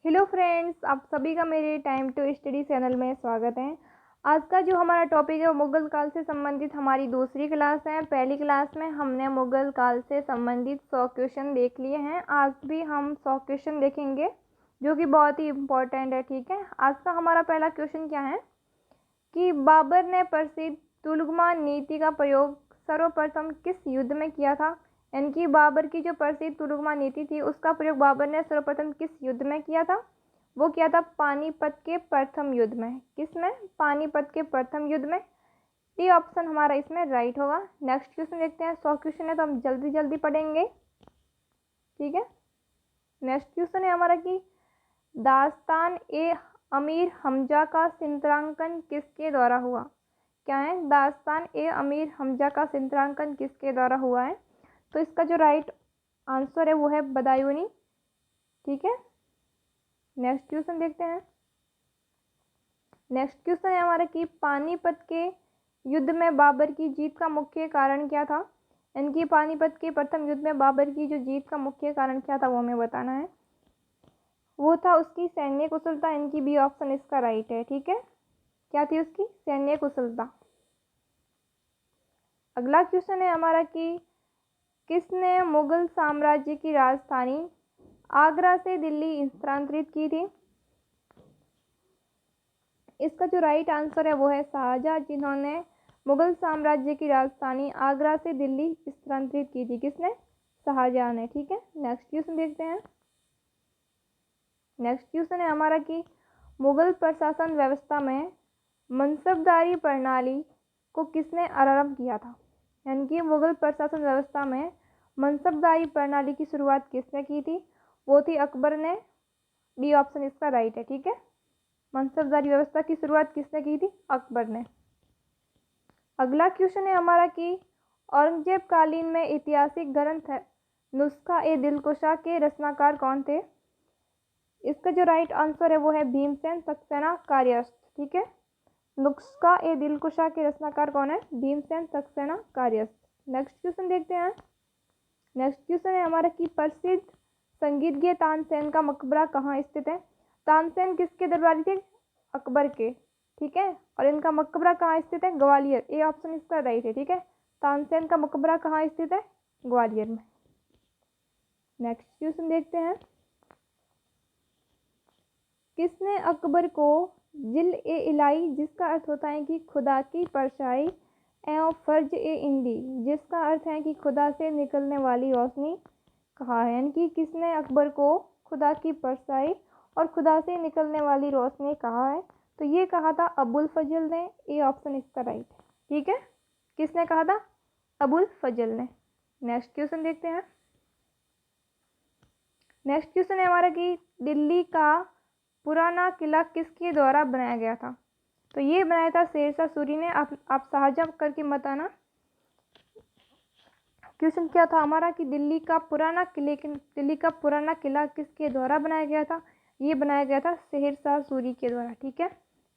Hello friends, आप सभी का मेरे टाइम टू स्टडी चैनल में स्वागत है। आज का जो हमारा टॉपिक है वो मुगल काल से संबंधित हमारी दूसरी क्लास है। पहली क्लास में हमने मुगल काल से संबंधित 100 क्वेश्चन देख लिए हैं। आज भी हम 100 क्वेश्चन देखेंगे जो कि बहुत ही इम्पोर्टेंट है। ठीक है, आज का हमारा पहला क्वेश्चन क्या है कि बाबर ने प्रसिद्ध तुलगमान नीति का प्रयोग सर्वप्रथम किस युद्ध में किया था। यानी कि बाबर की जो प्रसिद्ध तुलगमान नीति थी उसका प्रयोग बाबर ने सर्वप्रथम किस युद्ध में किया था। वो किया था पानीपत के प्रथम युद्ध में। किसमें? पानीपत के प्रथम युद्ध में। डी ऑप्शन हमारा इसमें राइट होगा। नेक्स्ट क्वेश्चन देखते हैं। 100 क्वेश्चन है तो हम जल्दी जल्दी पढ़ेंगे। ठीक है, नेक्स्ट क्वेश्चन है हमारा कि दास्तान ए अमीर हमजा का चित्रांकन किसके द्वारा हुआ। क्या है? दास्तान ए अमीर हमजा का चित्रांकन किसके द्वारा हुआ है। तो इसका जो राइट आंसर है वो है बदायूनी। ठीक है, नेक्स्ट क्वेश्चन देखते हैं। नेक्स्ट क्वेश्चन है हमारा कि पानीपत के युद्ध में बाबर की जीत का मुख्य कारण क्या था। यानी कि पानीपत के प्रथम युद्ध में बाबर की जो जीत का मुख्य कारण क्या था वो हमें बताना है। वो था उसकी सैन्य कुशलता। इनकी बी ऑप्शन इसका राइट है। ठीक है, क्या थी उसकी? सैन्य कुशलता। अगला क्वेश्चन है हमारा कि किसने मुगल साम्राज्य की राजधानी आगरा से दिल्ली स्थानांतरित की थी। इसका जो राइट आंसर है वो है शाहजहां, जिन्होंने मुगल साम्राज्य की राजधानी आगरा से दिल्ली स्थानांतरित की थी। किसने? शाहजहां ने। ठीक है, नेक्स्ट क्वेश्चन देखते हैं। नेक्स्ट क्वेश्चन है हमारा कि मुगल प्रशासन व्यवस्था में मनसबदारी प्रणाली को किसने आरंभ किया था। यानी कि मुगल प्रशासन व्यवस्था में मनसबदारी प्रणाली की शुरुआत किसने की थी। वो थी अकबर ने। डी ऑप्शन इसका राइट है। ठीक है, मनसबदारी व्यवस्था की शुरुआत किसने की थी? अकबर ने। अगला क्वेश्चन है हमारा कि औरंगजेब कालीन में ऐतिहासिक ग्रंथ है नुस्खा ए दिलकुशा के रचनाकार कौन थे। इसका जो राइट आंसर है वो है भीमसेन सक्सेना कायस्थ। ठीक है, नुस्खा ए दिलकुशा के रचनाकार कौन है? भीमसेन सक्सेना कायस्थ। नेक्स्ट क्वेश्चन देखते हैं। नेक्स्ट क्वेश्चन है हमारा कि प्रसिद्ध संगीतज्ञ तानसेन का मकबरा कहाँ स्थित है। तानसेन किसके दरबारी थे? अकबर के। ठीक है, और इनका मकबरा कहाँ स्थित है? ग्वालियर। ए ऑप्शन इसका राइट है। ठीक है, तानसेन का मकबरा कहाँ स्थित है? ग्वालियर में। नेक्स्ट क्वेश्चन देखते हैं। किसने अकबर को जिल ए इलाई, जिसका अर्थ होता है कि खुदा की परछाई, एवं फर्ज ए इंदी, जिसका अर्थ है कि खुदा से निकलने वाली रोशनी, कहा है। यानी कि किसने अकबर को खुदा की परछाई और खुदा से निकलने वाली रोशनी कहा है। तो ये कहा था अबुल फजल ने। ए ऑप्शन इसका राइट है। ठीक है, किसने कहा था? अबुल फजल ने। नेक्स्ट क्वेश्चन देखते हैं। नेक्स्ट क्वेश्चन है हमारा कि दिल्ली का पुराना किला किसके द्वारा बनाया गया था। तो ये बनाया था शेरशाह सूरी ने। आप शाहजहां करके बताना। क्वेश्चन क्या था हमारा कि दिल्ली का पुराना किला किसके द्वारा बनाया गया था। ये बनाया गया था शेरशाह सूरी के द्वारा। ठीक है,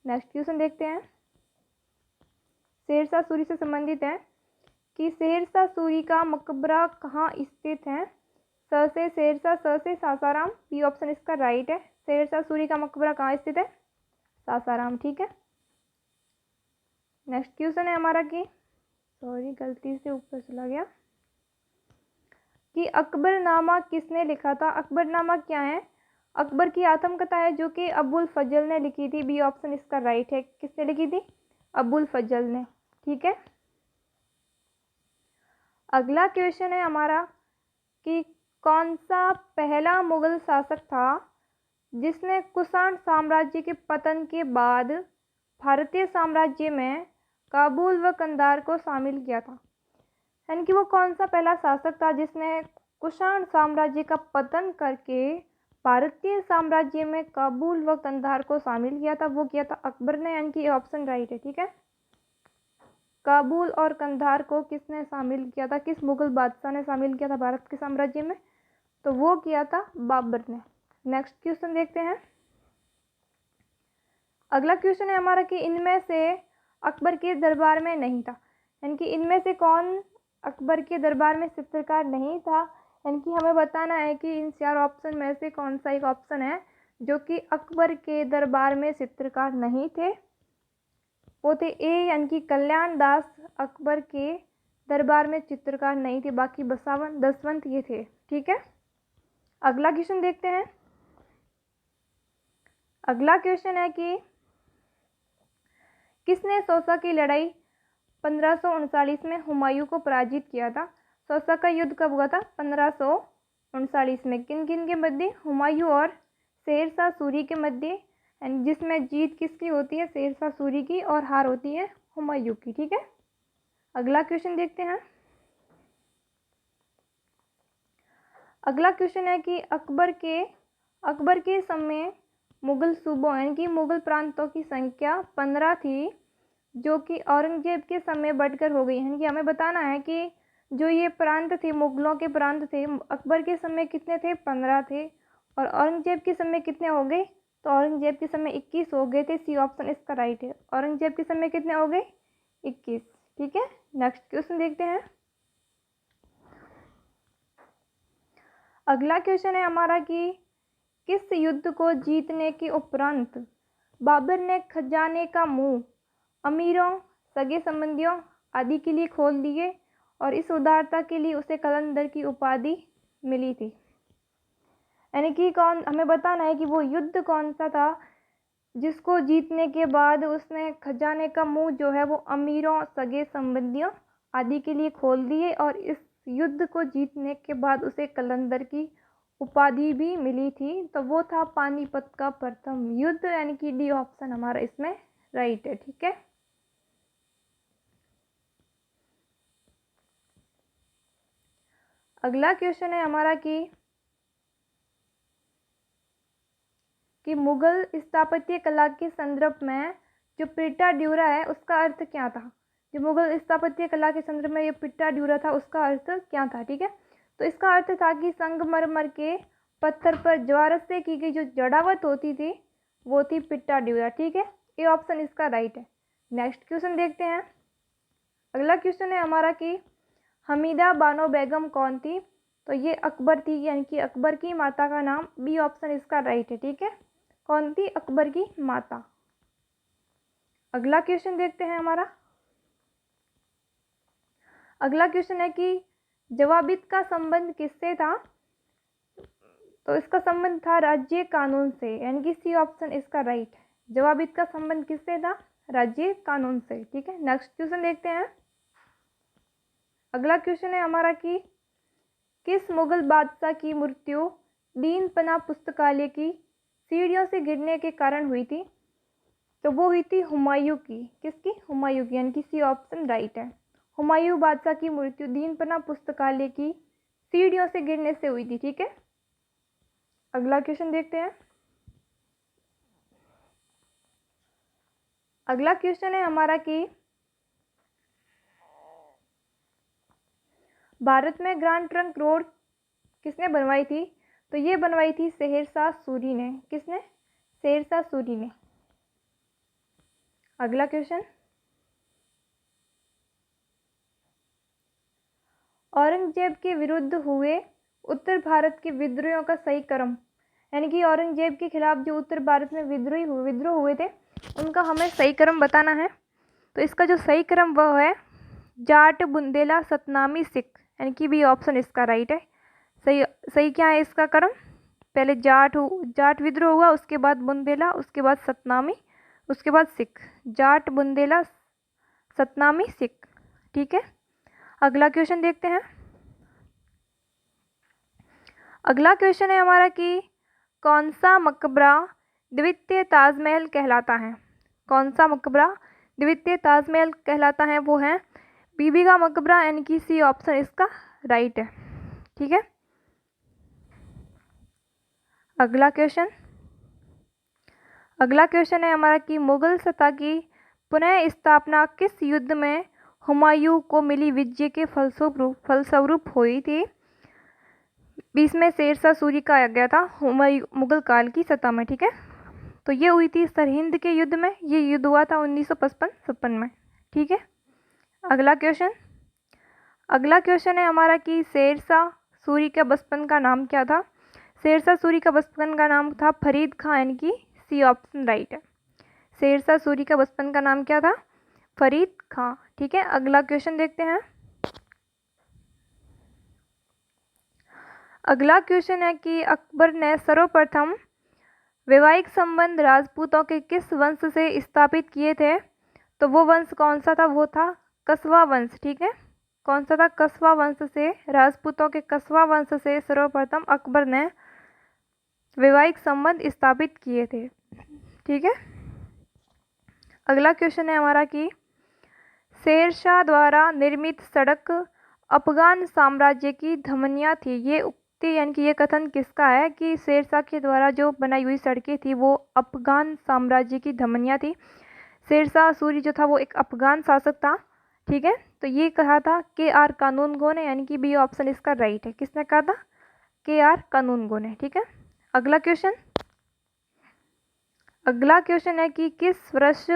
नेक्स्ट क्वेश्चन देखते हैं। शेरशाह सूरी से संबंधित है कि शेरशाह सूरी का मकबरा कहाँ स्थित है। स से शेरशाह, स से सासाराम। बी ऑप्शन इसका राइट है। शेरशाह सूरी का मकबरा कहाँ स्थित है? सासाराम। ठीक है, नेक्स्ट क्वेश्चन है हमारा कि सॉरी गलती से ऊपर चला गया कि अकबरनामा किसने लिखा था। अकबरनामा क्या है? अकबर की आत्मकथा है जो कि अबुल फजल ने लिखी थी। बी ऑप्शन इसका राइट है। किसने लिखी थी? अबुल फजल ने। ठीक है, अगला क्वेश्चन है हमारा कि कौन सा पहला मुगल शासक था जिसने कुषाण साम्राज्य के पतन के बाद भारतीय साम्राज्य में काबुल व कंधार को शामिल किया था। यानी कि वो कौन सा पहला शासक था जिसने कुषाण साम्राज्य का पतन करके भारतीय साम्राज्य में काबुल व कंधार को शामिल किया था। वो किया था अकबर ने। यानी कि ऑप्शन राइट है। ठीक है, काबुल और कंधार को किसने शामिल किया था? किस मुगल बादशाह ने शामिल किया था भारत के साम्राज्य में? तो वो किया था बाबर ने। नेक्स्ट क्वेश्चन देखते हैं। अगला क्वेश्चन है हमारा कि इनमें से अकबर के दरबार में नहीं था। यानी कि इनमें से कौन अकबर के दरबार में चित्रकार नहीं था। यानी कि हमें बताना है कि इन चार ऑप्शन में से कौन सा एक ऑप्शन है जो कि अकबर के दरबार में चित्रकार नहीं थे, वो थे ए यानी कि कल्याण दास अकबर के दरबार में चित्रकार नहीं थे, बाकी दसवंत ये थे। ठीक है, अगला क्वेश्चन देखते हैं। अगला क्वेश्चन है कि किसने सौसा की लड़ाई 1539 में हुमायूं को पराजित किया था? सौसा का युद्ध कब हुआ था? 1539 में। किन किन के मध्य? हुमायूं और शेरशाह सूरी के मध्य, जिसमें जीत किसकी होती है? शेरशाह सूरी की, और हार होती है हुमायूं की। ठीक है, अगला क्वेश्चन देखते हैं। अगला क्वेश्चन है कि अकबर के समय मुगल सूबों यानी कि मुगल प्रांतों की संख्या 15 थी, जो कि औरंगजेब के समय बढ़कर हो गई। यानी कि हमें बताना है कि जो ये प्रांत थे, मुगलों के प्रांत थे, अकबर के समय कितने थे? 15 थे। और औरंगजेब के समय कितने हो गए? तो औरंगजेब के समय 21 हो गए थे। सी ऑप्शन इसका राइट है। औरंगजेब के समय कितने हो गए? 21। ठीक है, नेक्स्ट क्वेश्चन देखते हैं। अगला क्वेश्चन है हमारा कि किस युद्ध को जीतने के उपरांत बाबर ने खजाने का मुंह अमीरों, सगे संबंधियों आदि के लिए खोल दिए, और इस उदारता के लिए उसे कलंदर की उपाधि मिली थी? यानी कि हमें बताना है कि वो युद्ध कौन सा था जिसको जीतने के बाद उसने खजाने का मुंह जो है वो अमीरों, सगे संबंधियों आदि के लिए खोल दिए, और इस युद्ध को जीतने के बाद उसे कलंदर की उपाधि भी मिली थी। तो वो था पानीपत का प्रथम युद्ध, यानी कि डी ऑप्शन हमारा इसमें राइट है। ठीक है, अगला क्वेश्चन है हमारा कि मुगल स्थापत्य कला के संदर्भ में जो पिटा ड्यूरा है उसका अर्थ क्या था? जो मुगल स्थापत्य कला के संदर्भ में ये पिटा ड्यूरा था उसका अर्थ क्या था? ठीक है, तो इसका अर्थ था कि संगमरमर के पत्थर पर ज्वारस से की गई जो जड़ावट होती थी वो थी पिटा ड्यूरा। ठीक है, ये ऑप्शन इसका राइट है। नेक्स्ट क्वेश्चन देखते हैं। अगला क्वेश्चन है हमारा कि हमीदा बानो बेगम कौन थी? तो ये अकबर थी, यानी कि अकबर की माता का नाम। बी ऑप्शन इसका राइट है। ठीक है, कौन थी? अकबर की माता। अगला क्वेश्चन देखते हैं हमारा। अगला क्वेश्चन है कि जवाबित का संबंध किससे था? तो इसका संबंध था राज्य कानून से, यानी कि सी ऑप्शन इसका राइट है। जवाबित का संबंध किससे था? राज्य कानून से। ठीक है, नेक्स्ट क्वेश्चन देखते हैं। अगला क्वेश्चन है हमारा कि किस मुगल बादशाह की मृत्यु दीन पना पुस्तकालय की सीढ़ियों से गिरने के कारण हुई थी? तो वो हुई थी हुमायूं की। किसकी? हुमायूं की, यानी कि सी ऑप्शन राइट है। हुमायूं बादशाह की मृत्यु दीन पना पुस्तकालय की सीढ़ियों से गिरने से हुई थी। ठीक है, अगला क्वेश्चन देखते हैं। अगला क्वेश्चन है हमारा कि भारत में ग्रैंड ट्रंक रोड किसने बनवाई थी? तो ये बनवाई थी शेरशाह सूरी ने। किसने? शेरशाह सूरी ने। अगला क्वेश्चन, औरंगजेब के विरुद्ध हुए उत्तर भारत के विद्रोहियों का सही क्रम, यानी कि औरंगजेब के खिलाफ जो उत्तर भारत में विद्रोह हुए थे उनका हमें सही क्रम बताना है। तो इसका जो सही क्रम वह है जाट, बुंदेला, सतनामी, सिख, यानी कि बी ऑप्शन इसका राइट है। सही क्या है इसका क्रम? पहले जाट विद्रोह हुआ, उसके बाद बुंदेला, उसके बाद सतनामी, उसके बाद सिख। जाट, बुंदेला, सतनामी, सिख। ठीक है, अगला क्वेश्चन देखते हैं। अगला क्वेश्चन है हमारा कि कौन सा मकबरा द्वितीय ताजमहल कहलाता है? कौन सा मकबरा द्वितीय ताजमहल कहलाता है? वो है बीबी का मकबरा, यानी कि सी ऑप्शन इसका राइट है। ठीक है, अगला क्वेश्चन है हमारा कि मुगल सत्ता की पुनः स्थापना किस युद्ध में हुमायूं को मिली विजय के फलस्वरूप हुई थी? 20 में शेरशाह सूरी का आ गया था मुगल काल की सत्ता में। ठीक है, तो ये हुई थी सरहिंद के युद्ध में। ये युद्ध हुआ था 1955-56 में। ठीक है, अगला क्वेश्चन है हमारा कि शेरशाह सूरी के बचपन का नाम क्या था? शेरशाह सूरी का बचपन का नाम था फरीद खां, यानी कि सी ऑप्शन राइट है। शेरशाह सूरी का बचपन का नाम क्या था? फरीद खां। ठीक है, अगला क्वेश्चन देखते हैं। अगला क्वेश्चन है कि अकबर ने सर्वप्रथम वैवाहिक संबंध राजपूतों के किस वंश से स्थापित किए थे? तो वो वंश कौन सा था? वो था कस्वा वंश। ठीक है, कौन सा था? कस्वा वंश से, राजपूतों के कस्वा वंश से सर्वप्रथम अकबर ने वैवाहिक संबंध स्थापित किए थे। ठीक है, अगला क्वेश्चन है हमारा कि शेरशाह द्वारा निर्मित सड़क अफगान साम्राज्य की धमनियाँ थी। ये उक्ति यानी कि ये कथन किसका है कि शेरशाह के द्वारा जो बनाई हुई सड़कें थी वो अफगान साम्राज्य की धमनियाँ थी। शेरशाह सूरी जो था वो एक अफगान शासक था। ठीक है, तो ये कहा था के.आर. कानूनगो ने, यानी कि बी ऑप्शन इसका राइट है। किसने कहा था? के.आर. कानूनगो ने। ठीक है, अगला क्वेश्चन है कि किस वर्ष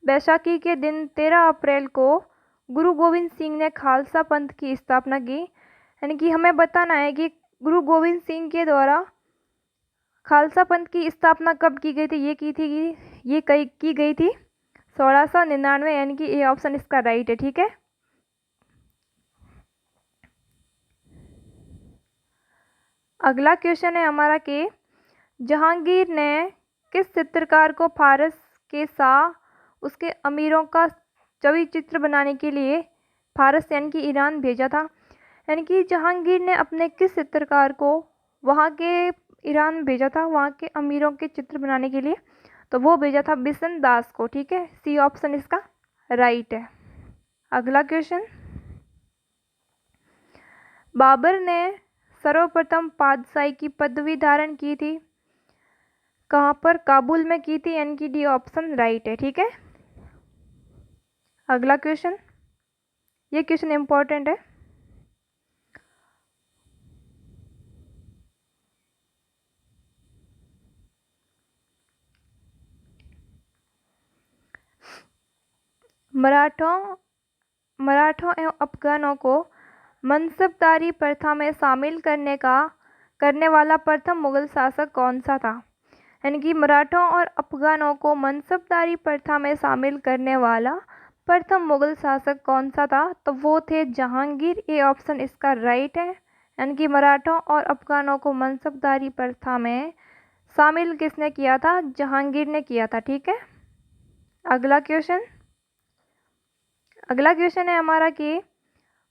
बैसाखी के दिन 13 अप्रैल को गुरु गोविंद सिंह ने खालसा पंथ की स्थापना की? यानी कि हमें बताना है कि गुरु गोविंद सिंह के द्वारा खालसा पंथ की स्थापना कब की गई थी? ये की गई थी 1699, यानी कि ए ऑप्शन इसका राइट है। ठीक है, अगला क्वेश्चन है हमारा कि जहांगीर ने किस चित्रकार को फारस के शाह उसके अमीरों का छवि चित्र बनाने के लिए फारस यानी कि ईरान भेजा था? यानी कि जहांगीर ने अपने किस चित्रकार को वहाँ के ईरान भेजा था वहाँ के अमीरों के चित्र बनाने के लिए? तो वो भेजा था बिशन दास को। ठीक है, सी ऑप्शन इसका राइट है। अगला क्वेश्चन, बाबर ने सर्वप्रथम पातशाही की पदवी धारण की थी कहाँ पर? काबुल में की थी, यानी कि डी ऑप्शन राइट है। ठीक है, अगला क्वेश्चन, ये क्वेश्चन इंपॉर्टेंट है। मराठों एवं अफगानों को मनसबदारी प्रथा में शामिल करने वाला प्रथम मुगल शासक कौन सा था? यानी कि मराठों और अफगानों को मनसबदारी प्रथा में शामिल करने वाला प्रथम मुगल शासक कौन सा था? तो वो थे जहांगीर। ए ऑप्शन इसका राइट है। यानी कि मराठों और अफगानों को मनसबदारी प्रथा में शामिल किसने किया था? जहांगीर ने किया था। ठीक है, अगला क्वेश्चन है हमारा कि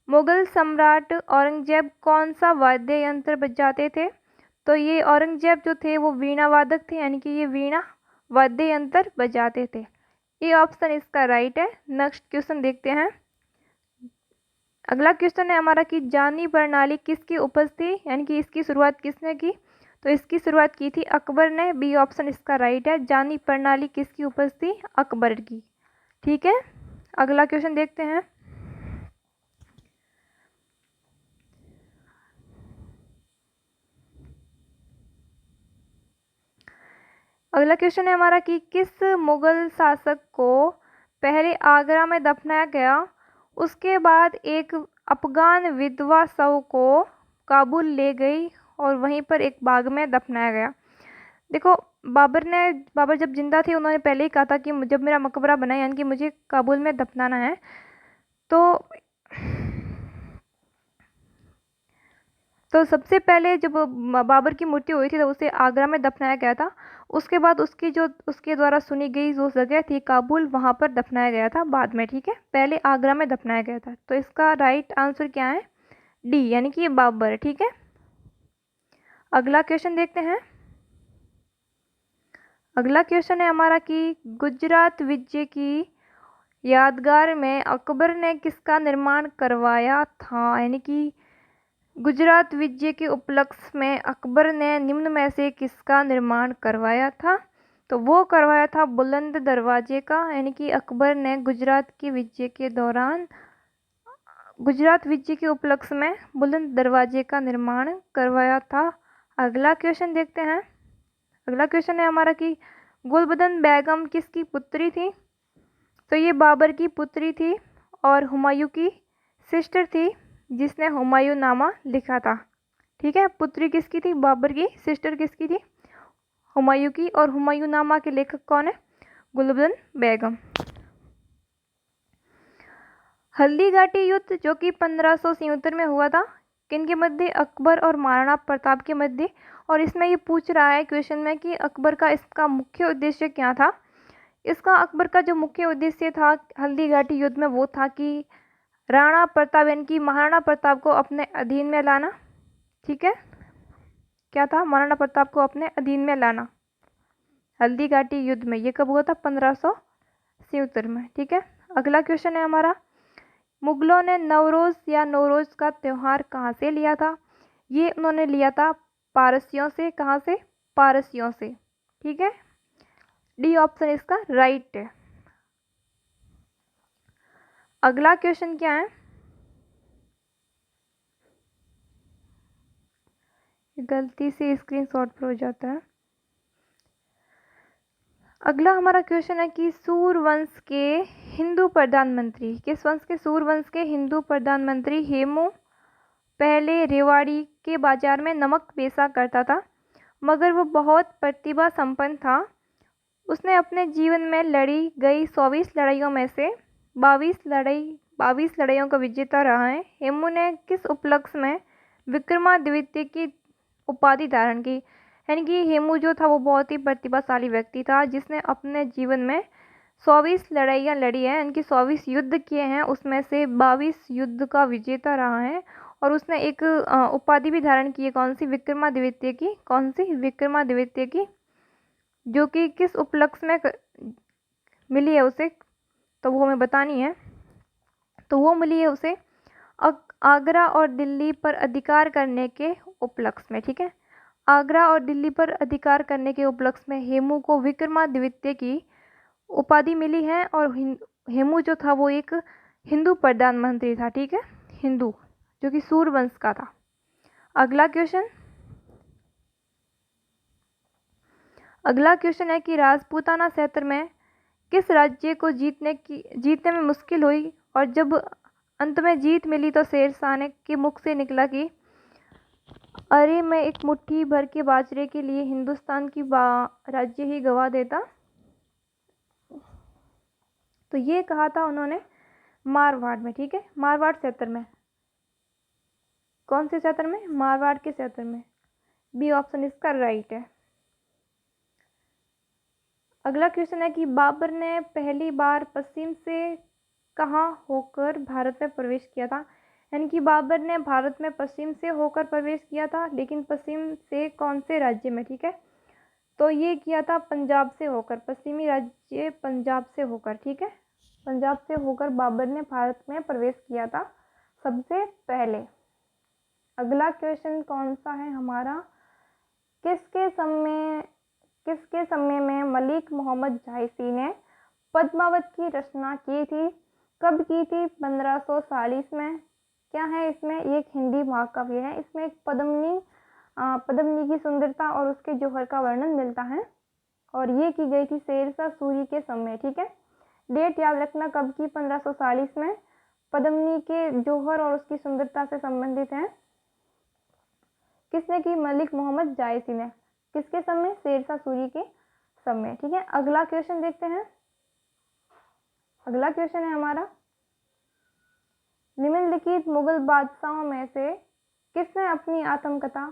मुगल सम्राट औरंगजेब कौन सा वाद्य यंत्र बजाते थे? तो ये औरंगजेब जो थे वो वीणा वादक थे, यानी कि ये वीणा वाद्य यंत्र बजाते थे। ये ऑप्शन इसका राइट है। नेक्स्ट क्वेश्चन देखते हैं। अगला क्वेश्चन है हमारा कि जानी प्रणाली किसकी उपज थी? यानी कि इसकी शुरुआत किसने की? तो इसकी शुरुआत की थी अकबर ने। बी ऑप्शन इसका राइट है। जानी प्रणाली किसकी उपज थी? अकबर की। ठीक है, अगला क्वेश्चन देखते हैं। अगला क्वेश्चन है हमारा कि किस मुगल शासक को पहले आगरा में दफनाया गया, उसके बाद एक अफगान विधवा शव को काबुल ले गई और वहीं पर एक बाग में दफनाया गया? देखो, बाबर जब जिंदा थे उन्होंने पहले ही कहा था कि जब मेरा मकबरा बना यानी कि मुझे काबुल में दफनाना है। तो सबसे पहले जब बाबर की मृत्यु हुई थी तो उसे आगरा में दफनाया गया था। उसके बाद उसके द्वारा सुनी गई जो जगह थी काबुल, वहाँ पर दफनाया गया था बाद में। ठीक है, पहले आगरा में दफनाया गया था। तो इसका राइट आंसर क्या है? डी, यानी कि ये बाबर। ठीक है, अगला क्वेश्चन देखते हैं। अगला क्वेश्चन है हमारा कि गुजरात विजय की यादगार में अकबर ने किसका निर्माण करवाया था? यानी कि गुजरात विजय के उपलक्ष्य में अकबर ने निम्न में से किसका निर्माण करवाया था? तो वो करवाया था बुलंद दरवाजे का। यानी कि अकबर ने गुजरात विजय के उपलक्ष्य में बुलंद दरवाजे का निर्माण करवाया था। अगला क्वेश्चन देखते हैं। अगला क्वेश्चन है हमारा कि गुलबदन बेगम किसकी पुत्री थी? तो ये बाबर की पुत्री थी और हुमायूं की सिस्टर थी जिसने हुमायूं नामा लिखा था। ठीक है। पुत्री किसकी थी? बाबर की। सिस्टर किसकी थी? हुमायूं की। और हुमायूंनामा के लेखक कौन है? गुलबदन बेगम। हल्दी घाटी युद्ध जो कि 1577 में हुआ था, किनके मध्य? अकबर और महाराणा प्रताप के मध्य। और इसमें ये पूछ रहा है क्वेश्चन में कि अकबर का इसका मुख्य उद्देश्य क्या था। इसका अकबर का जो मुख्य उद्देश्य था हल्दी घाटी युद्ध में, वो था कि राणा प्रताप यानी कि महाराणा प्रताप को अपने अधीन में लाना। ठीक है, क्या था? महाराणा प्रताप को अपने अधीन में लाना हल्दी घाटी युद्ध में। ये कब हुआ था? 1577 में। ठीक है। अगला क्वेश्चन है हमारा, मुगलों ने नवरोज या नौरोज का त्यौहार कहाँ से लिया था? ये उन्होंने लिया था पारसियों से। कहाँ से? पारसियों से। ठीक है, डी ऑप्शन इसका राइट है। अगला क्वेश्चन क्या है? गलती से स्क्रीनशॉट पर हो जाता है। अगला हमारा क्वेश्चन है कि सूरवंश के हिंदू प्रधानमंत्री, किस वंश के? सूरवंश के हिंदू प्रधानमंत्री हेमू पहले रेवाड़ी के बाजार में नमक बेचा करता था, मगर वो बहुत प्रतिभा संपन्न था। उसने अपने जीवन में लड़ी गई 24 लड़ाइयों में से 22 लड़ाइयों का विजेता रहा है। हेमू ने किस उपलक्ष्य में विक्रमादित्य की उपाधि धारण की? यानी कि हेमू जो था वो बहुत ही प्रतिभाशाली व्यक्ति था, जिसने अपने जीवन में 24 लड़ाइयाँ लड़ी हैं, यानी कि 24 युद्ध किए हैं, उसमें से 22 युद्ध का विजेता रहा है। और उसने एक उपाधि भी धारण की है। कौन सी? विक्रमादित्य की। कौन सी? विक्रमादित्य की, जो कि किस उपलक्ष्य में मिली है उसे, तो वो हमें बतानी है। तो वो मिली है उसे आगरा और दिल्ली पर अधिकार करने के उपलक्ष्य में। ठीक है, आगरा और दिल्ली पर अधिकार करने के उपलक्ष्य में हेमू को विक्रमादित्य की उपाधि मिली है। और हेमू जो था वो एक हिंदू प्रधानमंत्री था। ठीक है, हिंदू, जो कि सूरवंश का था। अगला क्वेश्चन है कि राजपूताना क्षेत्र में किस राज्य को जीतने में मुश्किल हुई, और जब अंत में जीत मिली तो शेरशाह ने के मुख से निकला कि अरे मैं एक मुट्ठी भर के बाजरे के लिए हिंदुस्तान की राज्य ही गवा देता। तो ये कहा था उन्होंने मारवाड़ में। ठीक है, मारवाड़ क्षेत्र में। कौन से क्षेत्र में? मारवाड़ के क्षेत्र में। बी ऑप्शन इसका राइट है। अगला क्वेश्चन है कि बाबर ने पहली बार पश्चिम से कहाँ होकर भारत में प्रवेश किया था? यानी कि बाबर ने भारत में पश्चिम से होकर प्रवेश किया था, लेकिन पश्चिम से कौन से राज्य में? ठीक है, तो ये किया था पंजाब से होकर, पश्चिमी राज्य पंजाब से होकर। ठीक है, पंजाब से होकर बाबर ने भारत में प्रवेश किया था सबसे पहले। अगला क्वेश्चन कौन सा है हमारा, किसके समय में मलिक मोहम्मद जायसी ने पद्मावत की रचना की थी? कब की थी? 1540 में। क्या है इसमें? एक हिंदी महाकाव्य है। इसमें एक पद्मिनी की सुंदरता और उसके जौहर का वर्णन मिलता है, और ये की गई थी शेरशाह सूरी के समय। ठीक है, डेट याद रखना कब की? 1540 में। पद्मिनी के जौहर और उसकी सुंदरता से संबंधित है। किसने की? मलिक मोहम्मद जायसी ने। किसके समय? शेरशाह सूरी के समय। ठीक है, अगला क्वेश्चन देखते हैं। अगला क्वेश्चन है हमारा, निम्नलिखित मुगल बादशाहों में से किसने अपनी आत्मकथा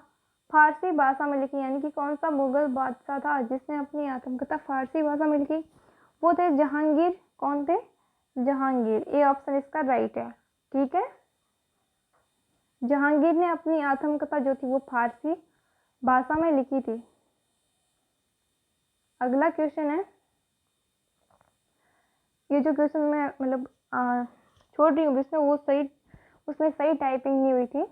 फारसी भाषा में लिखी? यानी कि कौन सा मुगल बादशाह था जिसने अपनी आत्मकथा फारसी भाषा में लिखी? वो थे जहांगीर। कौन थे? जहांगीर। ए ऑप्शन इसका राइट है। ठीक है, जहांगीर ने अपनी आत्मकथा जो थी वो फारसी भाषा में लिखी थी। अगला क्वेश्चन है, ये जो क्वेश्चन मैं मतलब छोड़ रही हूँ उसमें सही टाइपिंग नहीं हुई थी,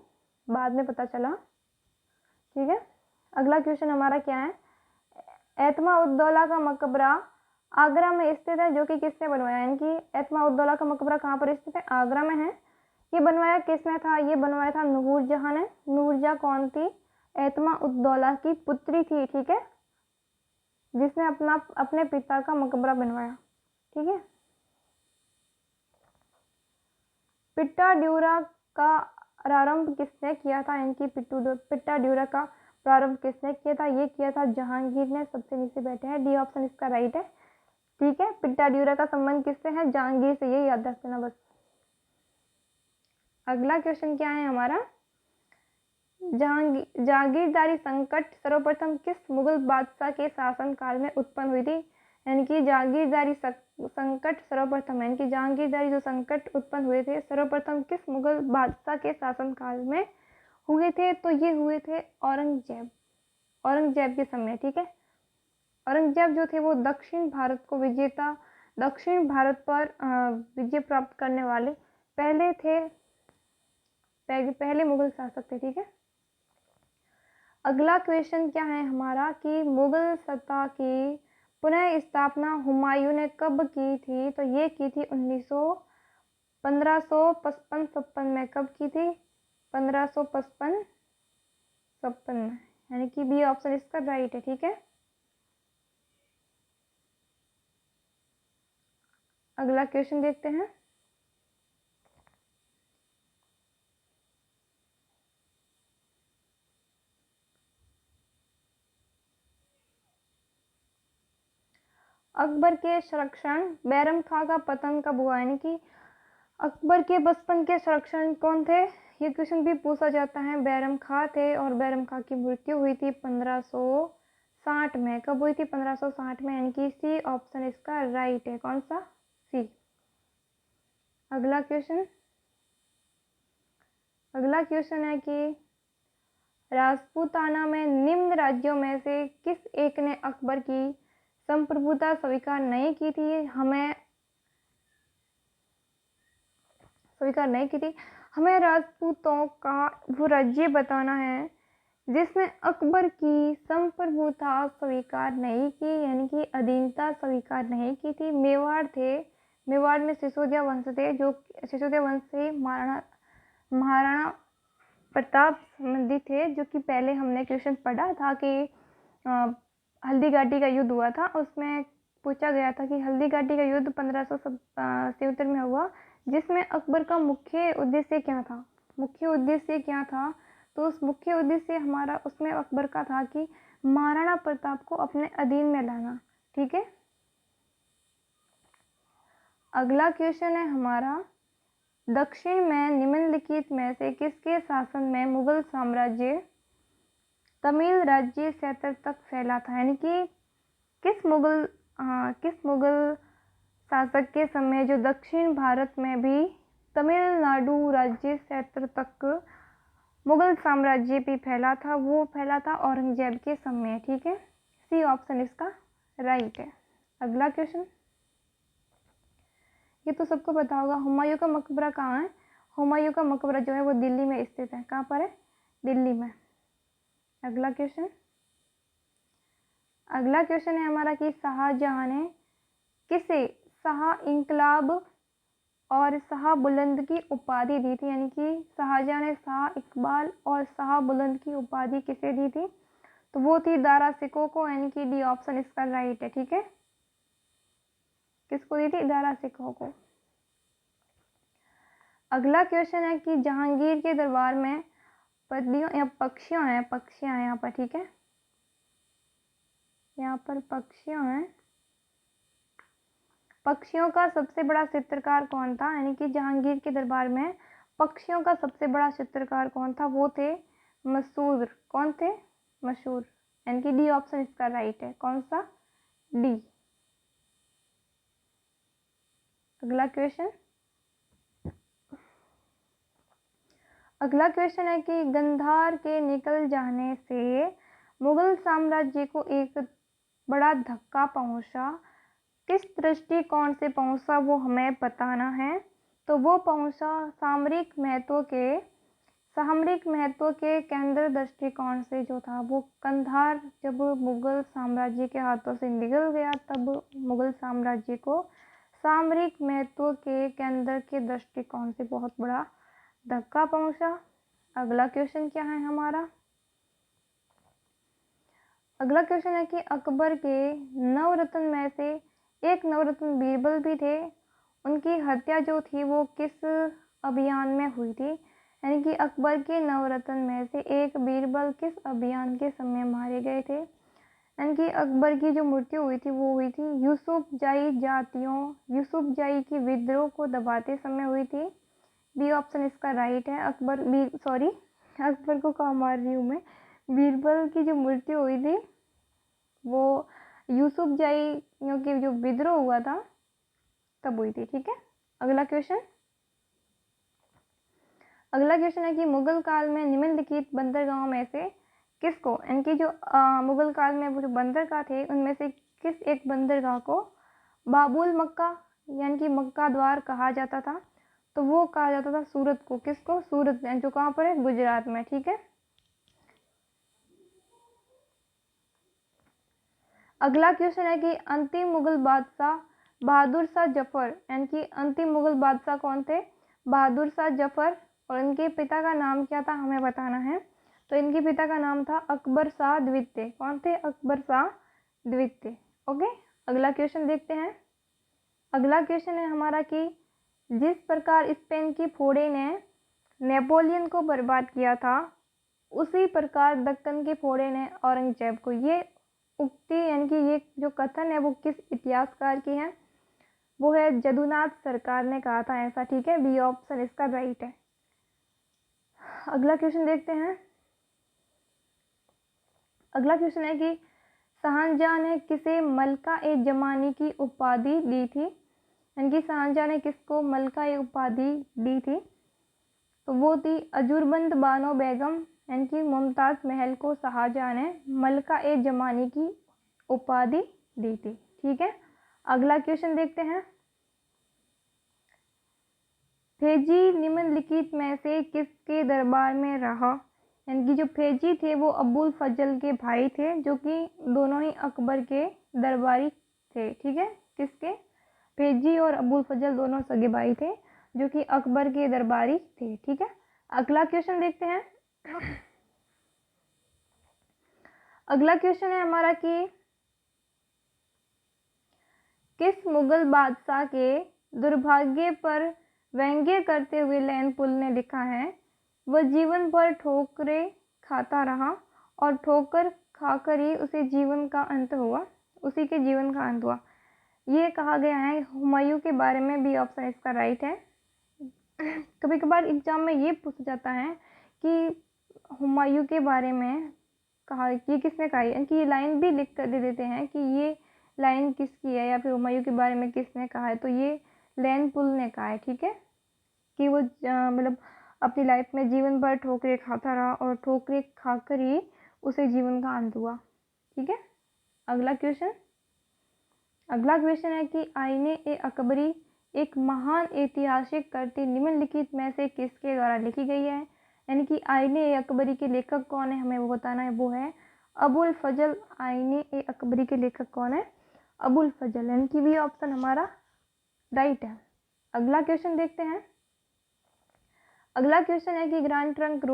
बाद में पता चला। ठीक है, अगला क्वेश्चन हमारा क्या है, एतमा उद्दौला का मकबरा आगरा में स्थित है, जो कि किसने बनवाया? यानी कि एतमा उद्दौला का मकबरा कहाँ पर स्थित है? आगरा में है। ये बनवाया किसने था? ये बनवाया था नूरजहां ने। नूरजहां कौन थी? एतमा उद्दौला की पुत्री थी। ठीक है, जिसने अपने पिता का मकबरा बनवाया। ठीक है, पिट्टाड्यूरा का प्रारंभ किसने किया था, यानी कि पिट्टाड्यूरा का प्रारंभ किसने किया था, ये किया था जहांगीर ने। सबसे नीचे बैठे हैं, डी ऑप्शन इसका राइट है। ठीक है, पिट्टाड्यूरा का संबंध किससे है, जहांगीर से, ये याद रख लेना बस। अगला क्वेश्चन क्या है हमारा, जागीरदारी संकट सर्वप्रथम किस मुगल बादशाह के शासनकाल में उत्पन्न हुई थी, यानी कि जागीरदारी संकट सर्वप्रथम, यानी कि जहांगीरदारी जो संकट उत्पन्न हुए थे सर्वप्रथम किस मुगल बादशाह के शासनकाल में हुए थे, तो ये हुए थे औरंगजेब के समय। ठीक है, औरंगजेब जो थे वो दक्षिण भारत पर विजय प्राप्त करने वाले पहले मुगल शासक थे। ठीक है, अगला क्वेश्चन क्या है हमारा कि मुगल सत्ता की पुनः स्थापना हुमायूं ने कब की थी, तो ये की थी 1555 में। कब की थी, 1555 में, यानी कि बी ऑप्शन इसका राइट है। ठीक है, अगला क्वेश्चन देखते हैं। अकबर के संरक्षण बैरम खां का पतन कब हुआ, यानी कि अकबर के बचपन के संरक्षण कौन थे, ये क्वेश्चन भी पूछा जाता है। बैरम खां थे और बैरम खां की मृत्यु हुई थी 1560 में। कब हुई थी, 1560 में, यानी कि सी ऑप्शन इसका राइट है। कौन सा, सी। अगला क्वेश्चन है कि राजपूताना में निम्न राज्यों में से किस एक ने अकबर की संप्रभुता स्वीकार नहीं की थी, हमें राजपूतों का वो राज्य बताना है जिसने अकबर की संप्रभुता स्वीकार नहीं की, यानी कि अधीनता स्वीकार नहीं की थी। मेवाड़ में सिसोदिया वंश थे, जो सिसोदिया वंश से महाराणा प्रताप संबंधी थे, जो कि पहले हमने क्वेश्चन पढ़ा था कि हल्दी घाटी का युद्ध हुआ था, उसमें पूछा गया था कि हल्दी घाटी का युद्ध 1577 में हुआ, जिसमें अकबर का मुख्य उद्देश्य क्या था, तो उस मुख्य उद्देश्य हमारा उसमें अकबर का था कि महाराणा प्रताप को अपने अधीन में लाना। ठीक है, अगला क्वेश्चन है हमारा, दक्षिण में निम्नलिखित में से किसके शासन में मुगल साम्राज्य तमिल राज्य क्षेत्र तक फैला था, यानी कि किस मुगल शासक के समय जो दक्षिण भारत में भी तमिलनाडु राज्य क्षेत्र तक मुगल साम्राज्य भी फैला था, वो फैला था औरंगजेब के समय। ठीक है, सी ऑप्शन इसका राइट है। अगला क्वेश्चन, ये तो सबको पता होगा, हुमायूं का मकबरा कहाँ है, हुमायूं का मकबरा जो है वो दिल्ली में स्थित है। कहाँ पर है, दिल्ली में। अगला क्वेश्चन है हमारा कि शाहजहां ने किसे शाह इंकलाब और शाह बुलंद की उपाधि दी थी, यानी कि शाहजहां ने शाह इकबाल और शाह बुलंद की उपाधि किसे दी थी, तो वो थी दारा सिकों को, यानी कि डी ऑप्शन इसका राइट है। ठीक है, किसको दी थी, दारा सिकों को। अगला क्वेश्चन है कि जहांगीर के दरबार में पक्षियां हैं यहाँ पर। ठीक है, यहाँ पर पक्षियों का सबसे बड़ा चित्रकार कौन था, यानी कि जहांगीर के दरबार में पक्षियों का सबसे बड़ा चित्रकार कौन था, वो थे मसूर। कौन थे, मशहूर, यानी कि डी ऑप्शन इसका राइट है। कौन सा, डी। अगला क्वेश्चन है कि गंधार के निकल जाने से मुगल साम्राज्य को एक बड़ा धक्का पहुंचा, किस दृष्टिकोण से पहुंचा वो हमें बताना है, तो वो पहुंचा सामरिक महत्व के केंद्र दृष्टिकोण से जो था वो कंधार जब मुगल साम्राज्य के हाथों से निकल गया, तब मुगल साम्राज्य को सामरिक महत्व के केंद्र के दृष्टिकोण से बहुत बड़ा धक्का पहुंचा। अगला क्वेश्चन क्या है हमारा, अगला क्वेश्चन है कि अकबर के नवरत्न में से एक नवरत्न बीरबल भी थे, उनकी हत्या जो थी वो किस अभियान में हुई थी, यानी कि अकबर के नवरत्न में से एक बीरबल किस अभियान के समय मारे गए थे? यानी कि अकबर की जो मृत्यु हुई थी वो हुई थी यूसुफजाई की विद्रोह को दबाते समय हुई थी। बी ऑप्शन इसका राइट है। अकबर को कहाँ मार रही हूँ मैं, बीरबल की जो मृत्यु हुई थी वो यूसुफजाई की जो विद्रोह हुआ था तब हुई थी। ठीक है, अगला क्वेश्चन है कि मुगल काल में निम्नलिखित बंदरगाहों में से किसको, यानी कि जो मुगल काल में वो जो बंदरगाह थे उनमें से किस एक बंदरगाह को बाबुल मक्का यानी कि मक्का द्वार कहा जाता था? तो वो कहा जाता था सूरत को। किसको? सूरत, जो कहाँ पर है? गुजरात में। ठीक है, अगला क्वेश्चन है कि अंतिम मुगल बादशाह बहादुर शाह जफर, यानी कि अंतिम मुगल बादशाह कौन थे? बहादुर शाह जफर। और इनके पिता का नाम क्या था हमें बताना है। तो इनके पिता का नाम था अकबर शाह द्वितीय। कौन थे? अकबर शाह द्वितीय। ओके, अगला क्वेश्चन देखते हैं। अगला क्वेश्चन है हमारा कि जिस प्रकार स्पेन की फोड़े ने नेपोलियन को बर्बाद किया था उसी प्रकार दक्कन के फोड़े ने औरंगजेब को। ये उक्ति यानी कि ये जो कथन है वो किस इतिहासकार की है? वो है जदुनाथ सरकार ने कहा था ऐसा। ठीक है, बी ऑप्शन इसका राइट है। अगला क्वेश्चन देखते हैं। अगला क्वेश्चन है कि शाहजहां ने किसे मलका ए जमानी की उपाधि दी थी? यानी कि शाहजहां ने किसको मलका ए उपाधि दी थी? तो वो थी अजूरबंद बानो बेगम, यानी कि मुमताज महल को शाहजहां ने मलका ए जमानी की उपाधि दी थी। ठीक है, अगला क्वेश्चन देखते हैं। फेजी निम्नलिखित में से किसके दरबार में रहा? यानी कि जो फेजी थे वो अबुल फजल के भाई थे, जो कि दोनों ही अकबर के दरबारी थे। ठीक है, किसके? फेजी और अबुल फजल दोनों सगे भाई थे जो कि अकबर के दरबारी थे। ठीक है, अगला क्वेश्चन देखते हैं। अगला क्वेश्चन है हमारा कि किस मुगल बादशाह के दुर्भाग्य पर व्यंग्य करते हुए लैनपुल ने लिखा है, वह जीवन भर ठोकरें खाता रहा और ठोकर खाकर ही उसी के जीवन का अंत हुआ। ये कहा गया है हुमायूं के बारे में। बी ऑप्शन इसका राइट है। कभी कभार एग्जाम में ये पूछा जाता है कि हुमायूं के बारे में कहा, ये किसने कहा है, यानी कि ये लाइन भी लिख कर दे देते हैं कि ये लाइन किसकी है या फिर हुमायूं के बारे में किसने कहा है। तो ये लैनपुल ने कहा है। ठीक है, कि वो मतलब अपनी लाइफ में जीवन भर ठोकरें खाता रहा और ठोकरें खाकर ही उसे जीवन का अंत हुआ। ठीक है, अगला क्वेश्चन है कि आईने ए अकबरी एक महान ऐतिहासिक कृति निम्नलिखित में से किसके द्वारा लिखी गई है? यानी कि आईने ए अकबरी के लेखक कौन है हमें वो बताना है। वो है अबुल फजल। आईने ए अकबरी के लेखक कौन है? अबुल फजल, यानी कि भी ऑप्शन हमारा राइट है। अगला क्वेश्चन देखते हैं। अगला क्वेश्चन है कि ग्रांड ट्रंक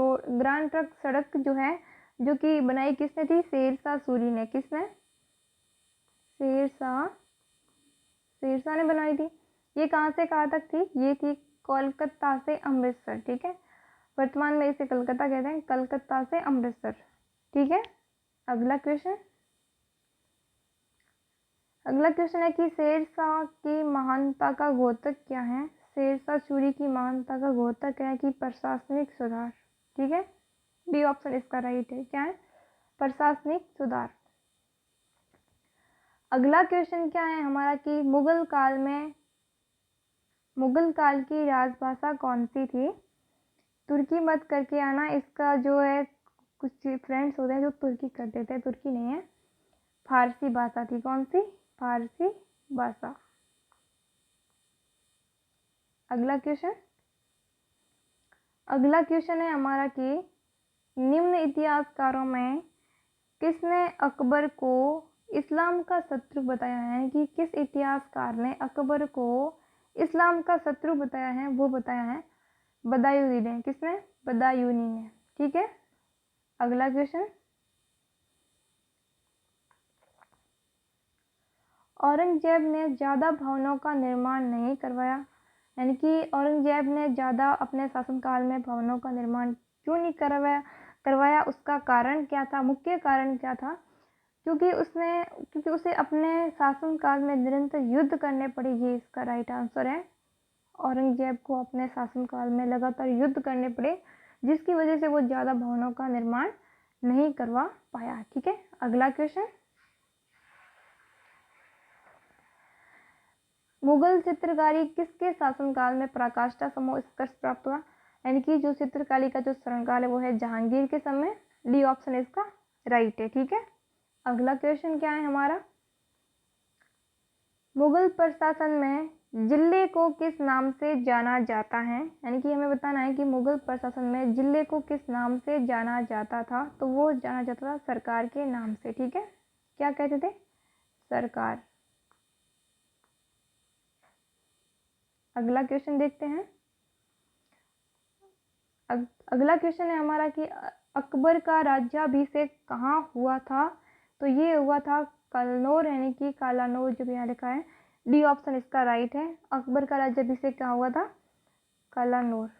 सड़क जो है जो कि बनाई किसने थी? शेरशाह सूरी ने। किसने? शेरशाह ने बनाई थी। ये कहाँ से कहाँ तक थी? ये थी कोलकाता से अमृतसर। ठीक है, वर्तमान में इसे कलकत्ता कहते हैं, कलकत्ता से अमृतसर। ठीक है, अगला क्वेश्चन है कि शेरशाह की महानता का द्योतक क्या है? शेरशाह सूरी की महानता का द्योतक है कि प्रशासनिक सुधार। ठीक है, बी ऑप्शन इसका राइट है। क्या है? प्रशासनिक सुधार। अगला क्वेश्चन क्या है हमारा कि मुगल काल की राजभाषा कौन सी थी? तुर्की मत करके आना, इसका जो है कुछ फ्रेंड्स होते हैं जो तुर्की कर देते हैं, तुर्की नहीं है, फारसी भाषा थी। कौन सी? फारसी भाषा। अगला क्वेश्चन है हमारा कि निम्न इतिहासकारों में किसने अकबर को इस्लाम का शत्रु बताया है? कि किस इतिहासकार ने अकबर को इस्लाम का शत्रु बताया है? वो बताया है बदायूनी ने। किसने? बदायूनी ने। ठीक है, अगला क्वेश्चन। औरंगजेब ने ज्यादा भवनों का निर्माण नहीं करवाया। यानी कि औरंगजेब ने ज़्यादा अपने शासनकाल में भवनों का निर्माण क्यों नहीं करवाया, उसका कारण क्या था, मुख्य कारण क्या था? क्योंकि उसे अपने शासनकाल में निरंतर युद्ध करने पड़े। ये इसका राइट आंसर है। औरंगजेब को अपने शासनकाल में लगातार युद्ध करने पड़े, जिसकी वजह से वो ज़्यादा भवनों का निर्माण नहीं करवा पाया। ठीक है, अगला क्वेश्चन, मुगल चित्रकारी किसके शासनकाल में पराकाष्ठा सम उत्कर्ष प्राप्त हुआ? यानी कि जो चित्रकारी का जो शासनकाल है वो है जहांगीर के समय। डी ऑप्शन इसका राइट है। ठीक है, अगला क्वेश्चन क्या है हमारा, मुगल प्रशासन में जिले को किस नाम से जाना जाता है? यानी कि हमें बताना है कि मुगल प्रशासन में जिले को किस नाम से जाना जाता था। तो वो जाना जाता था सरकार के नाम से। ठीक है, क्या कहते थे? सरकार। अगला क्वेश्चन देखते हैं। अगला क्वेश्चन है हमारा कि अकबर का राज्याभिषेक कहाँ हुआ था? तो ये हुआ था कलनौर, यानी कि कालानौर जो भी यहाँ लिखा है। डी ऑप्शन इसका राइट है। अकबर का राज्याभिषेक कहाँ हुआ था? कालानौर।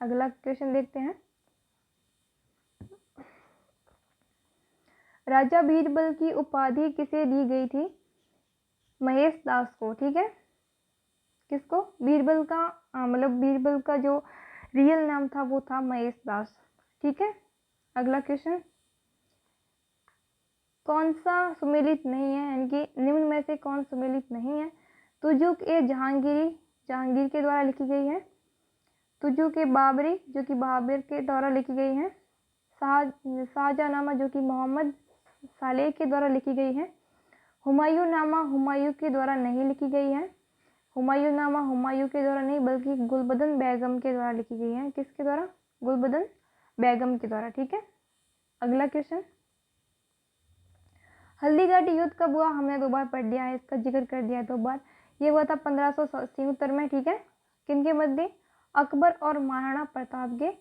अगला क्वेश्चन देखते हैं, राजा बीरबल की उपाधि किसे दी गई थी? महेश दास को। ठीक है, किसको? बीरबल का मतलब बीरबल का जो रियल नाम था वो था महेश दास। ठीक है, अगला क्वेश्चन, कौन सा सुमेलित नहीं है? यानी कि निम्न में से कौन सुमेलित नहीं है? तुजुक ए जहांगीर के द्वारा लिखी गई है। तुजुक ए बाबरी जो कि बाबर के द्वारा लिखी गई है। शाहजहानामा जो कि मोहम्मद सालेह के द्वारा लिखी गई है। हुमायूं नामा हुमायूं के द्वारा नहीं लिखी गई है। हुमायूं नामा हुमायूं के द्वारा नहीं बल्कि गुलबदन बेगम के द्वारा लिखी गई है। किसके द्वारा? गुलबदन बेगम के द्वारा। ठीक है, अगला क्वेश्चन, हल्दीघाटी युद्ध कब हुआ? हमने 2 बार पढ़ लिया है, इसका जिक्र कर दिया है 2 बार। ये हुआ था 1577 में। ठीक है, किनके मध्य? अकबर और महाराणा प्रताप के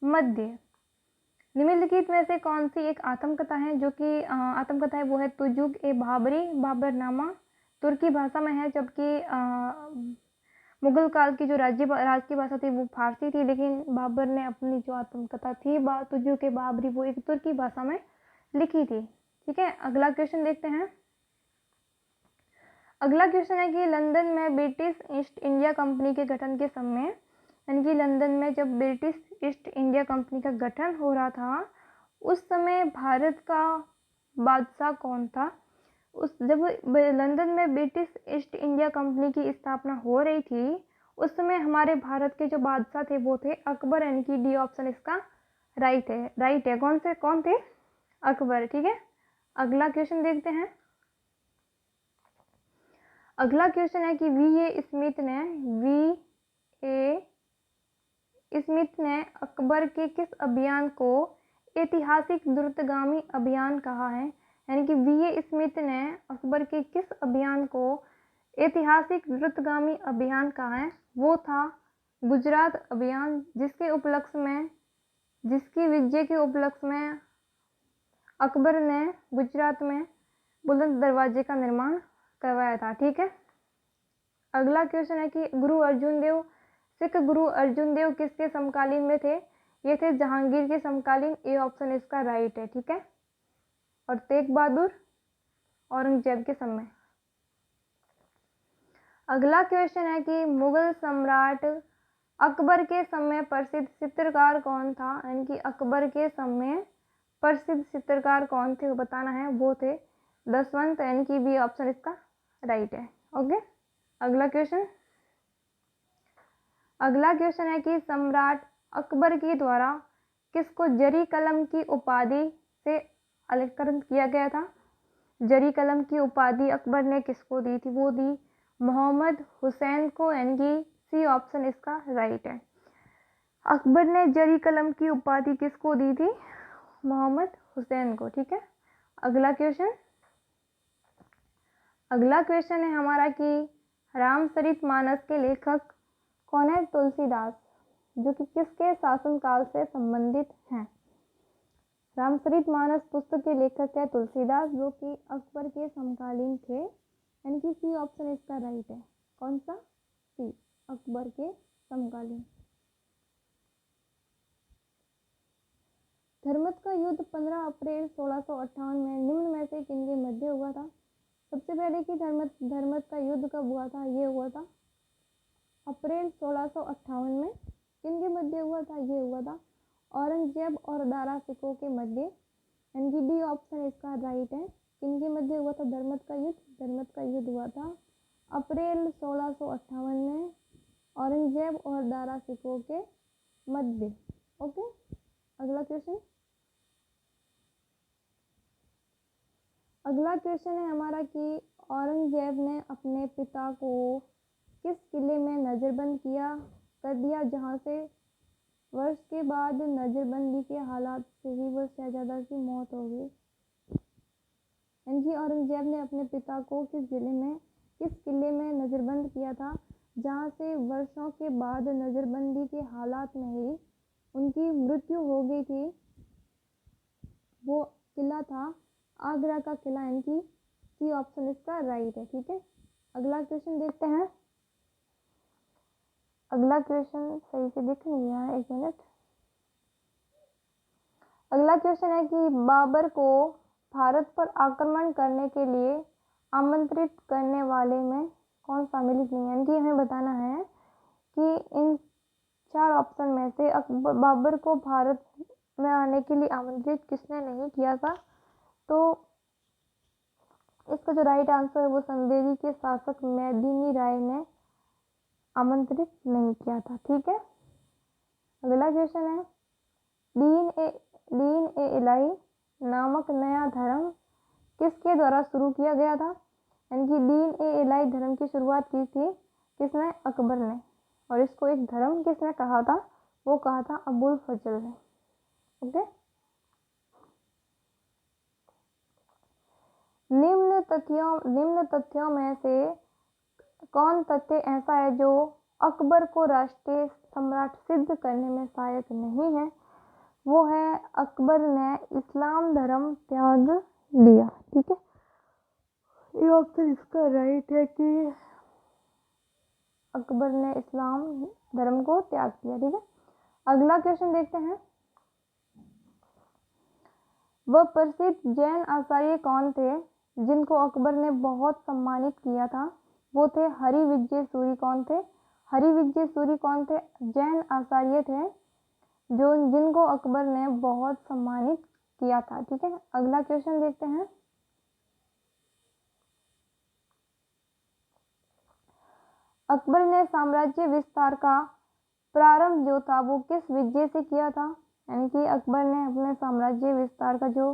मध्य। निम्नलिखित में से कौन सी एक आत्मकथा है? जो कि आत्मकथा है वो है तुजुक ए बाबरनामा। तुर्की भाषा में है, जबकि मुगल काल की जो राज की भाषा थी वो फारसी थी, लेकिन बाबर ने अपनी जो आत्मकथा थी तुजुक ए बाबरी वो एक तुर्की भाषा में लिखी थी। ठीक है, अगला क्वेश्चन देखते हैं। अगला क्वेश्चन है कि लंदन में ब्रिटिश ईस्ट इंडिया कंपनी के गठन के समय, यानी कि लंदन में जब ब्रिटिश ईस्ट इंडिया कंपनी का गठन हो रहा था उस समय भारत का बादशाह कौन था? जब लंदन में ब्रिटिश ईस्ट इंडिया कंपनी की स्थापना हो रही थी उस समय हमारे भारत के जो बादशाह थे वो थे अकबर, यानी कि डी ऑप्शन इसका राइट है। कौन थे? अकबर। ठीक है, अगला क्वेश्चन देखते हैं। अगला क्वेश्चन है कि स्मिथ ने अकबर के किस अभियान को ऐतिहासिक द्रुतगामी अभियान कहा है? यानी कि स्मिथ ने अकबर के किस अभियान को ऐतिहासिक द्रुतगामी अभियान कहा है? वो था गुजरात अभियान, जिसकी विजय के उपलक्ष्य में अकबर ने गुजरात में बुलंद दरवाजे का निर्माण करवाया था। ठीक है, अगला क्वेश्चन है कि सिख गुरु अर्जुन देव किसके समकालीन में थे? ये थे जहांगीर के समकालीन। ए ऑप्शन इसका राइट है। ठीक है, और तेग बहादुर औरंगजेब के समय। अगला क्वेश्चन है कि मुगल सम्राट अकबर के समय प्रसिद्ध चित्रकार कौन था? यानी कि अकबर के समय प्रसिद्ध चित्रकार कौन थे वो बताना है। वो थे दसवंत, यानी कि बी ऑप्शन इसका राइट है। ओके, अगला क्वेश्चन है कि सम्राट अकबर के द्वारा किसको जरी कलम की उपाधि से अलंकृत किया गया था? जरी कलम की उपाधि अकबर ने किसको दी थी? वो दी मोहम्मद हुसैन को, यानी कि सी ऑप्शन इसका राइट है। अकबर ने जरी कलम की उपाधि किसको दी थी? मोहम्मद हुसैन को। ठीक है, अगला क्वेश्चन है हमारा कि रामचरितमानस के लेखक कौन है? तुलसीदास, जो कि किसके शासनकाल से संबंधित हैं? रामचरितमानस पुस्तक के लेखक है तुलसीदास, जो कि अकबर के समकालीन थे। यानी कि सी ऑप्शन इसका राइट है। कौन सा? सी, अकबर के समकालीन। धर्मत का युद्ध 15 अप्रैल 1658 में निम्न में से किनके मध्य हुआ था? सबसे पहले कि धर्मत का युद्ध कब हुआ था? ये हुआ था अप्रैल 1658 में। किनके मध्य हुआ था? ये हुआ था औरंगजेब और दारा सिकोह के मध्य। यानी कि डी ऑप्शन इसका राइट है। किनके मध्य हुआ था धर्मत का युद्ध? धर्मत का युद्ध हुआ था अप्रैल 1658 में औरंगजेब और दारा सिकोह के मध्य। ओके, अगला क्वेश्चन। अगला क्वेश्चन है हमारा कि औरंगजेब ने अपने पिता को किस किले में नज़रबंद कर दिया, जहां से वर्ष के बाद नज़रबंदी के हालात से ही वह शहजादा की मौत हो गई। यानी कि औरंगजेब ने अपने पिता को किस किले में नज़रबंद किया था, जहां से वर्षों के बाद नज़रबंदी के हालात में ही उनकी मृत्यु हो गई थी। वो किला था आगरा का किला। यानी कि सी ऑप्शन इसका राइट है। ठीक है, अगला क्वेश्चन देखते हैं। अगला क्वेश्चन सही से दिख नहीं रहा है, एक मिनट। अगला क्वेश्चन है कि बाबर को भारत पर आक्रमण करने के लिए आमंत्रित करने वाले में कौन सम्मिलित नहीं है। यानी कि हमें बताना है कि इन 4 ऑप्शन में से बाबर को भारत में आने के लिए आमंत्रित किसने नहीं किया था? तो इसका जो राइट आंसर है वो संदेरी के शासक मेदिनी राय ने आमंत्रित नहीं किया था। ठीक है, अगला क्वेश्चन है दीन ए इलाही नामक नया धर्म किसके द्वारा शुरू किया गया था? यानी कि दीन ए इलाही धर्म की शुरुआत की थी किसने? अकबर ने। और इसको एक धर्म किसने कहा था? वो कहा था अबुल फजल ने। ओके, निम्न तथ्यों में से कौन तथ्य ऐसा है जो अकबर को राष्ट्रीय सम्राट सिद्ध करने में सहायक नहीं है? वो है अकबर ने इस्लाम धर्म त्याग लिया। ठीक है, ये ऑप्शन इसका राइट है कि अकबर ने इस्लाम धर्म को त्याग किया। ठीक है, अगला क्वेश्चन देखते हैं। वह प्रसिद्ध जैन आचार्य कौन थे जिनको अकबर ने बहुत सम्मानित किया था? वो थे हरिविजय सूरी। कौन थे? हरिविजय सूरी कौन थे? जैन आचार्य थे जिनको अकबर ने बहुत सम्मानित किया था। ठीक है, अगला क्वेश्चन देखते हैं। अकबर ने साम्राज्य विस्तार का प्रारंभ जो था वो किस विजय से किया था? यानी कि अकबर ने अपने साम्राज्य विस्तार का जो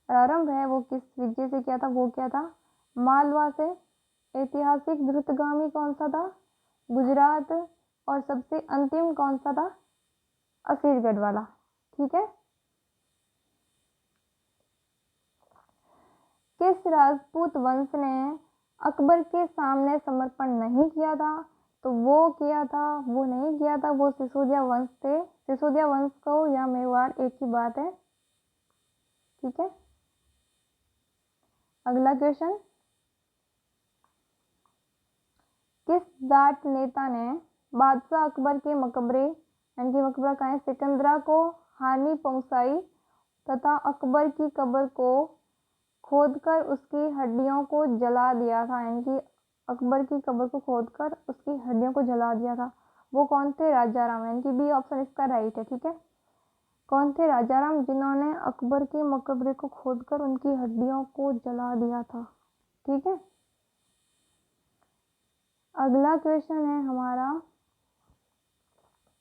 प्रारंभ है वो किस विजय से किया था? वो क्या था? मालवा से। ऐतिहासिक द्रुतगामी कौन सा था? गुजरात। और सबसे अंतिम कौन सा था? असीरगढ़ वाला। ठीक है, किस राजपूत वंश ने अकबर के सामने समर्पण नहीं किया था? तो वो नहीं किया था, वो सिसोदिया वंश थे। सिसोदिया वंश को या मेवाड़ एक ही बात है। ठीक है, अगला क्वेश्चन। किस जाट नेता ने बादशाह अकबर के मकबरे यानी कि मकबरा कहाँ है सिकंदरा को हानि पहुंचाई तथा अकबर की कब्र को खोदकर उसकी हड्डियों को जला दिया था? यानी कि अकबर की कब्र को खोदकर उसकी हड्डियों को जला दिया था। वो कौन थे? राजा राम। यानी कि बी ऑप्शन इसका राइट है। ठीक है, कौन थे? राजा राम, जिन्होंने अकबर के मकबरे को खोदकर उनकी हड्डियों को जला दिया था। ठीक है, अगला क्वेश्चन है हमारा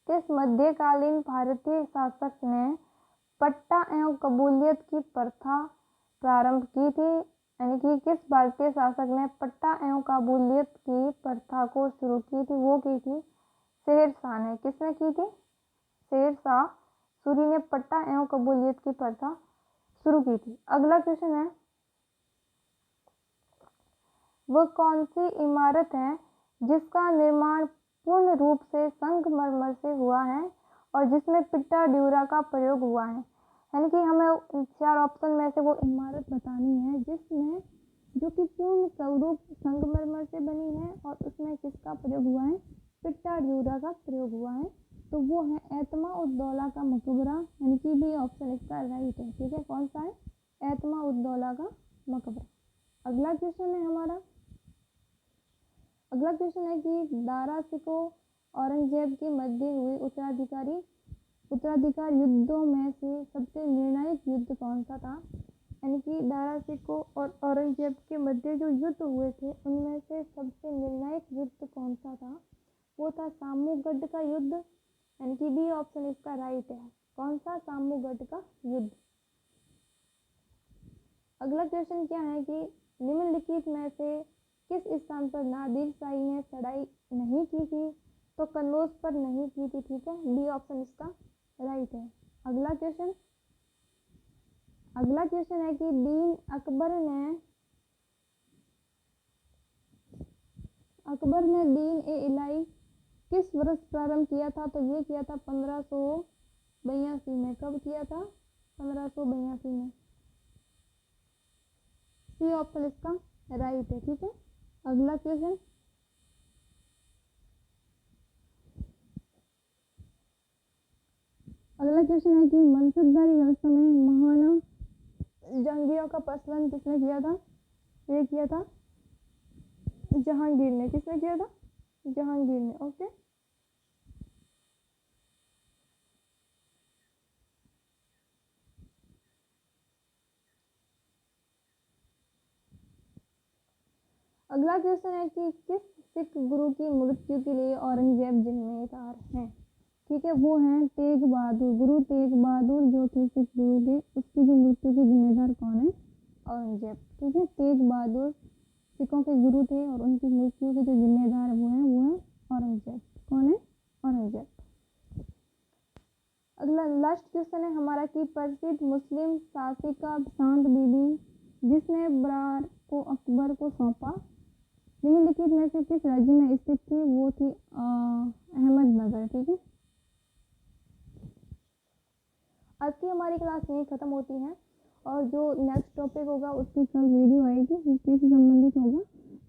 किस मध्यकालीन भारतीय शासक ने पट्टा एवं कबूलियत की प्रथा प्रारंभ की थी? यानी कि किस भारतीय शासक ने पट्टा एवं कबूलियत की प्रथा को शुरू की थी? वो की थी शेरशाह ने। किसने की थी? शेरशाह सूरी ने पट्टा एवं कबूलियत की प्रथा शुरू की थी। अगला क्वेश्चन है वह कौन सी इमारत है जिसका निर्माण पूर्ण रूप से संगमरमर से हुआ है और जिसमें पिट्टा ड्यूरा का प्रयोग हुआ है? यानी कि हमें 4 ऑप्शन में से वो इमारत बतानी है जिसमें जो कि पूर्ण संगमरमर से बनी है और उसमें किसका प्रयोग हुआ है? पिट्टाडूरा का प्रयोग हुआ है। तो वो है एतमा-उद-दौला का मकबरा, यानी कि बी ऑप्शन इसका राइट है। ठीक है, कौन सा है? एतमा-उद-दौला का मकबरा। अगला क्वेश्चन है हमारा, अगला क्वेश्चन है कि दारा शिकोह औरंगजेब के मध्य हुए उत्तराधिकार युद्धों में से सबसे निर्णायक युद्ध कौन सा था? यानी कि दारा शिकोह और औरंगजेब के मध्य जो युद्ध हुए थे उनमें से सबसे निर्णायक युद्ध कौन सा था? वो था सामूगढ़ का युद्ध, यानी कि बी ऑप्शन इसका राइट है। कौन सा? सामूगढ़ का युद्ध। अगला क्वेश्चन क्या है कि निम्नलिखित में से किस स्थान पर नादिर शाही ने चढ़ाई नहीं की थी? तो कन्नौज पर नहीं की थी। ठीक है, बी ऑप्शन इसका राइट है। अगला क्वेश्चन है कि दीन अकबर ने दीन ए इलाही किस वर्ष प्रारंभ किया था? तो ये किया था 1582 में। कब किया था? 1582 में। सी ऑप्शन इसका राइट है। ठीक है, अगला क्वेश्चन है कि मनसबदारी व्यवस्था में महाना जहांगीरों का प्रचलन किसने किया था? ये किया था जहांगीर ने। किसने किया था? जहांगीर ने। ओके, अगला क्वेश्चन है कि किस सिख गुरु की मृत्यु के लिए औरंगजेब जिम्मेदार है? ठीक है, वो हैं तेग बहादुर। गुरु तेग बहादुर जो थे सिख गुरु के, उसकी जो मृत्यु के जिम्मेदार कौन है? औरंगजेब। ठीक है, तेग बहादुर सिखों के गुरु थे और उनकी मृत्यु के जो जिम्मेदार वो है औरंगजेब। कौन है? औरंगजेब। अगला लास्ट क्वेश्चन है हमारा कि प्रसिद्ध मुस्लिम शासिका शांत बीबी जिसने बरार को अकबर को सौंपा निम्नलिखित में से किस राज्य में स्थित थी? वो थी अहमदनगर। ठीक है, आज की हमारी क्लास यहीं ख़त्म होती है और जो नेक्स्ट टॉपिक होगा उसकी कल वीडियो आएगी, हिस्ट्री से संबंधित होगा।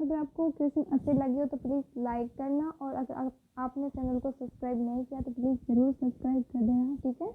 अगर आपको क्वेश्चन अच्छे लगे हो तो प्लीज़ लाइक करना और अगर आपने चैनल को सब्सक्राइब नहीं किया तो प्लीज़ ज़रूर सब्सक्राइब कर देना। ठीक है।